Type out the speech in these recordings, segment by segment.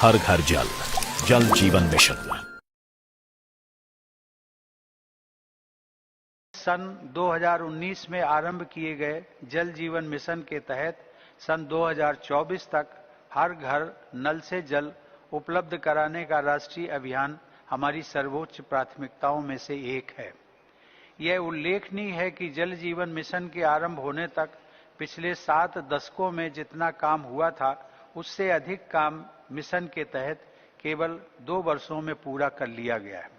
हर घर जल, जल जीवन मिशन। सन 2019 में आरंभ किए गए जल जीवन मिशन के तहत सन 2024 तक हर घर नल से जल उपलब्ध कराने का राष्ट्रीय अभियान हमारी सर्वोच्च प्राथमिकताओं में से एक है। यह उल्लेखनीय है कि जल जीवन मिशन के आरंभ होने तक पिछले 7 दशकों में जितना काम हुआ था, उससे अधिक काम मिशन के तहत केवल 2 वर्षों में पूरा कर लिया गया है।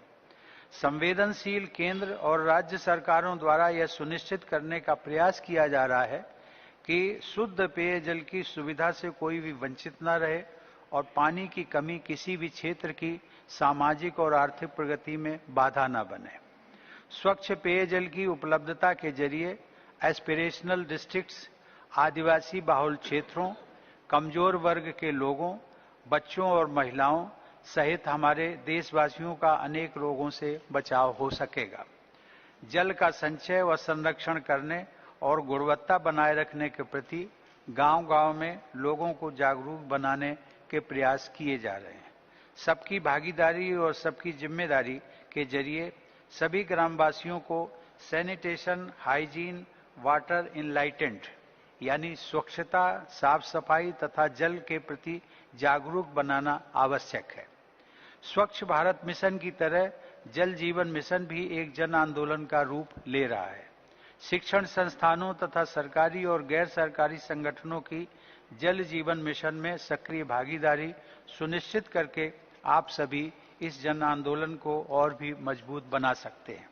संवेदनशील केंद्र और राज्य सरकारों द्वारा यह सुनिश्चित करने का प्रयास किया जा रहा है कि शुद्ध पेयजल की सुविधा से कोई भी वंचित न रहे और पानी की कमी किसी भी क्षेत्र की सामाजिक और आर्थिक प्रगति में बाधा न बने। स्वच्छ पेयजल की उपलब्धता के जरिए एस्पिरेशनल डिस्ट्रिक्ट्स, आदिवासी बाहुल क्षेत्रों, कमजोर वर्ग के लोगों, बच्चों और महिलाओं सहित हमारे देशवासियों का अनेक रोगों से बचाव हो सकेगा। जल का संचय व संरक्षण करने और गुणवत्ता बनाए रखने के प्रति गांव-गांव में लोगों को जागरूक बनाने के प्रयास किए जा रहे हैं। सबकी भागीदारी और सबकी जिम्मेदारी के जरिए सभी ग्रामवासियों को सैनिटेशन, हाइजीन, वाटर इनलाइटेंट यानी स्वच्छता, साफ सफाई तथा जल के प्रति जागरूक बनाना आवश्यक है। स्वच्छ भारत मिशन की तरह जल जीवन मिशन भी एक जन आंदोलन का रूप ले रहा है। शिक्षण संस्थानों तथा सरकारी और गैर सरकारी संगठनों की जल जीवन मिशन में सक्रिय भागीदारी सुनिश्चित करके आप सभी इस जन आंदोलन को और भी मजबूत बना सकते हैं।